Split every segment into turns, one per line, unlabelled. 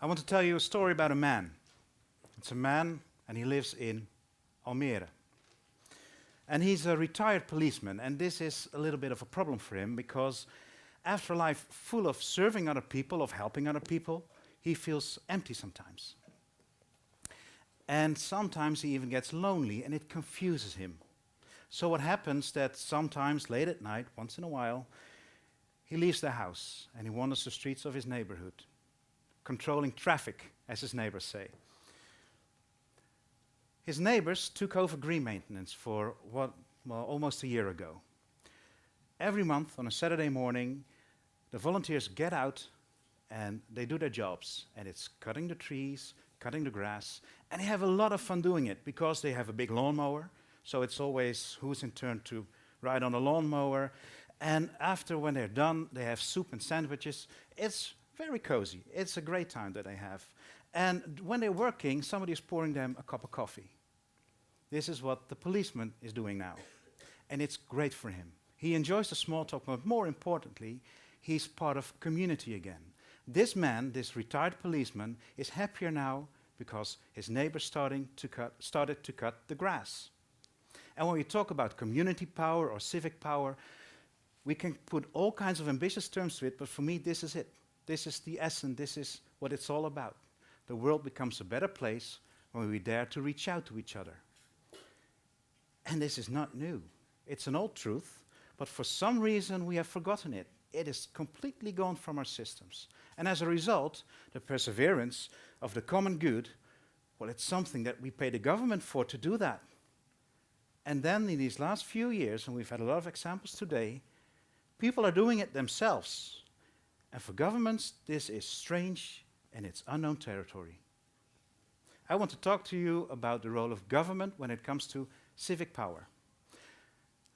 I want to tell you a story about a man. It's a man, and he lives in Almere. And he's a retired policeman, and this is a little bit of a problem for him because after a life full of serving other people, of helping other people, he feels empty sometimes. And sometimes he even gets lonely, and it confuses him. So what happens that sometimes late at night, once in a while, he leaves the house and he wanders the streets of his neighborhood, controlling traffic, as his neighbors say. His neighbors took over green maintenance for almost a year ago. Every month on a Saturday morning, the volunteers get out and they do their jobs. And it's cutting the trees, cutting the grass, and they have a lot of fun doing it because they have a big lawnmower. So it's always who's in turn to ride on a lawnmower. And after, when they're done, they have soup and sandwiches. It's very cozy. It's a great time that they have. And when they're working, somebody is pouring them a cup of coffee. This is what the policeman is doing now. And it's great for him. He enjoys the small talk, but more importantly, he's part of community again. This man, this retired policeman, is happier now because his neighbors started to cut the grass. And when we talk about community power or civic power, we can put all kinds of ambitious terms to it, but for me, this is it. This is the essence. This is what it's all about. The world becomes a better place when we dare to reach out to each other. And this is not new. It's an old truth, but for some reason we have forgotten it. It is completely gone from our systems. And as a result, the perseverance of the common good, well, it's something that we pay the government for to do that. And then in these last few years, and we've had a lot of examples today, people are doing it themselves. And for governments, this is strange and it's unknown territory. I want to talk to you about the role of government when it comes to civic power.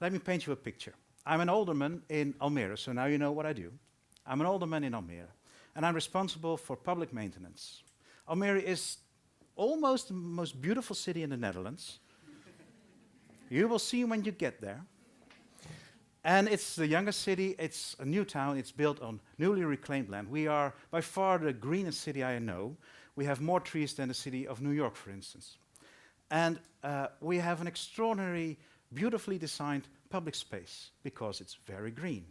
Let me paint you a picture. I'm an alderman in Almere, so now you know what I do. I'm an alderman in Almere, and I'm responsible for public maintenance. Almere is almost the most beautiful city in the Netherlands. You will see when you get there. And it's the youngest city, it's a new town, it's built on newly reclaimed land. We are by far the greenest city I know. We have more trees than the city of New York, for instance. And we have an extraordinary, beautifully designed public space because it's very green.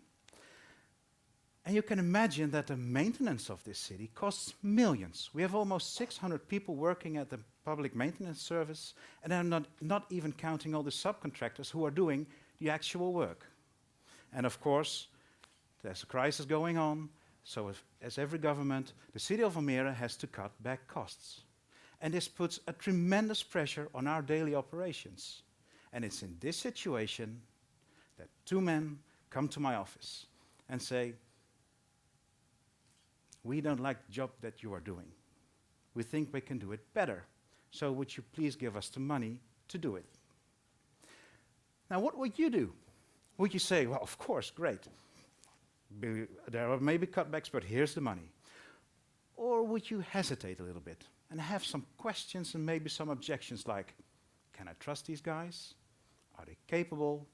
And you can imagine that the maintenance of this city costs millions. We have almost 600 people working at the public maintenance service, and I'm not even counting all the subcontractors who are doing the actual work. And of course, there's a crisis going on, so as every government, the city of Almere has to cut back costs. And this puts a tremendous pressure on our daily operations. And it's in this situation that two men come to my office and say, we don't like the job that you are doing. We think we can do it better. So would you please give us the money to do it? Now, what would you do? Would you say, well, of course, great. There are maybe cutbacks, but here's the money. Or would you hesitate a little bit and have some questions and maybe some objections like, can I trust these guys? Are they capable?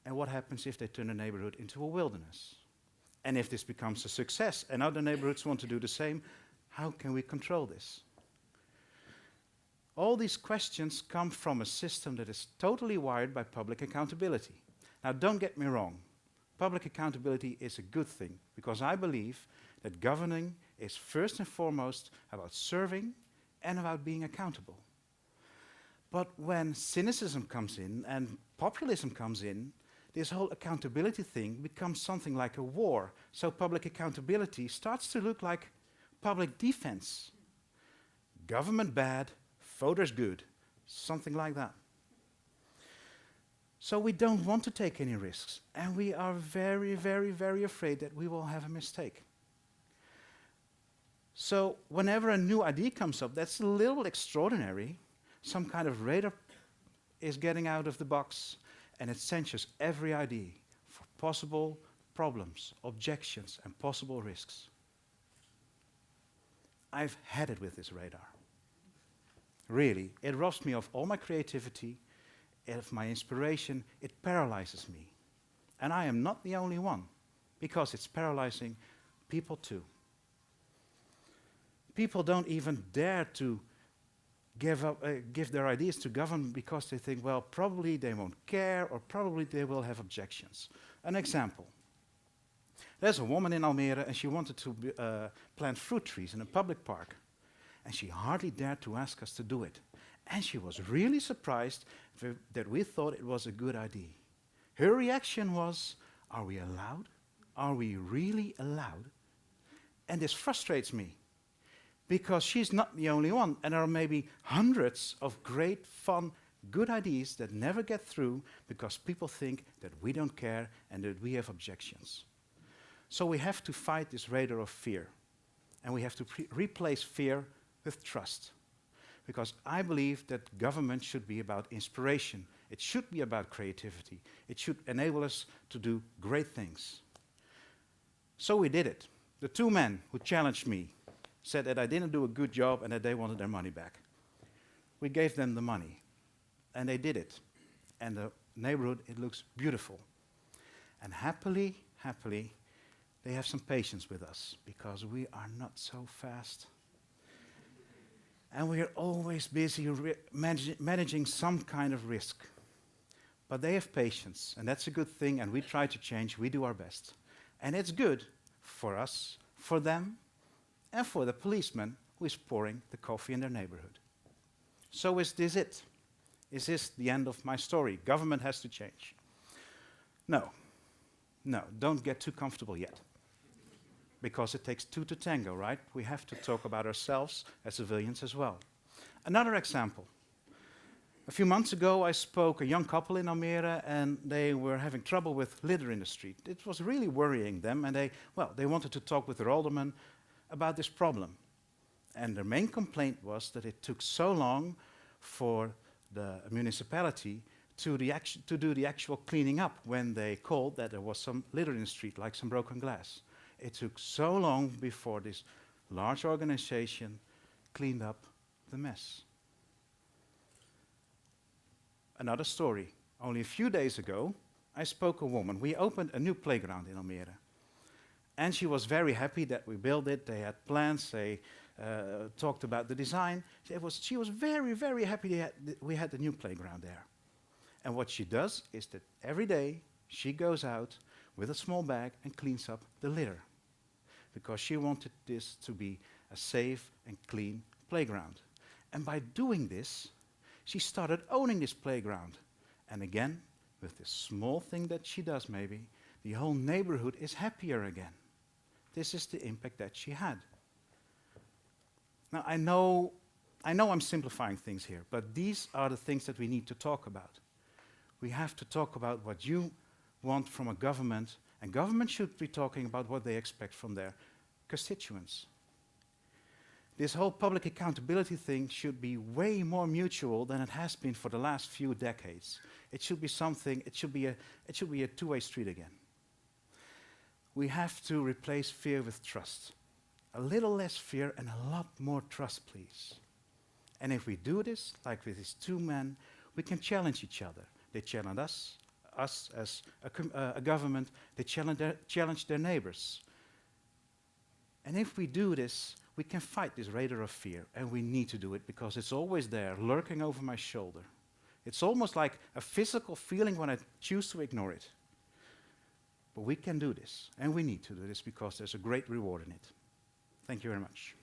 And what happens if they turn a neighborhood into a wilderness? And if this becomes a success and other neighborhoods want to do the same, how can we control this? All these questions come from a system that is totally wired by public accountability. Now, don't get me wrong. Public accountability is a good thing because I believe that governing is first and foremost about serving and about being accountable. But when cynicism comes in and populism comes in, this whole accountability thing becomes something like a war. So public accountability starts to look like public defense. Government bad, voters good, something like that. So we don't want to take any risks, and we are very, very, very afraid that we will have a mistake. So whenever a new idea comes up that's a little extraordinary, some kind of radar is getting out of the box, and it censures every idea for possible problems, objections, and possible risks. I've had it with this radar. Really, it robs me of all my creativity, of my inspiration. It paralyzes me. And I am not the only one, because it's paralyzing people too. People don't even dare to give their ideas to government because they think, well, probably they won't care or probably they will have objections. An example. There's a woman in Almere and she wanted to plant fruit trees in a public park. And she hardly dared to ask us to do it. And she was really surprised that we thought it was a good idea. Her reaction was, are we allowed? Are we really allowed? And this frustrates me, because she's not the only one, and there are maybe hundreds of great, fun, good ideas that never get through because people think that we don't care and that we have objections. So we have to fight this radar of fear, and we have to replace fear with trust. Because I believe that government should be about inspiration. It should be about creativity. It should enable us to do great things. So we did it. The two men who challenged me said that I didn't do a good job and that they wanted their money back. We gave them the money, and they did it. And the neighborhood, it looks beautiful. And happily, they have some patience with us, because we are not so fast. And we are always busy managing some kind of risk. But they have patience, and that's a good thing, and we try to change, we do our best. And it's good for us, for them, and for the policeman who is pouring the coffee in their neighborhood. So is this it? Is this the end of my story? Government has to change. No, don't get too comfortable yet. Because it takes two to tango, right? We have to talk about ourselves as civilians as well. Another example. A few months ago, I spoke a young couple in Almere, and they were having trouble with litter in the street. It was really worrying them, and they wanted to talk with their alderman about this problem. And their main complaint was that it took so long for the municipality to do the actual cleaning up when they called that there was some litter in the street, like some broken glass. It took so long before this large organization cleaned up the mess. Another story. Only a few days ago, I spoke a woman. We opened a new playground in Almere. And she was very happy that we built it. They had plans. They talked about the design. She was very, very happy that we had the new playground there. And what she does is that every day she goes out with a small bag and cleans up the litter, because she wanted this to be a safe and clean playground. And by doing this, she started owning this playground. And again, with this small thing that she does maybe, the whole neighborhood is happier again. This is the impact that she had. Now, I know I'm simplifying things here, but these are the things that we need to talk about. We have to talk about what you want from a government, and government should be talking about what they expect from their constituents. This whole public accountability thing should be way more mutual than it has been for the last few decades. It should be something, it should be a two-way street again. We have to replace fear with trust. A little less fear and a lot more trust, please. And if we do this, like with these two men, we can challenge each other. They challenge us as a government, they challenge their neighbors. And if we do this, we can fight this radar of fear, and we need to do it because it's always there, lurking over my shoulder. It's almost like a physical feeling when I choose to ignore it. But we can do this, and we need to do this because there's a great reward in it. Thank you very much.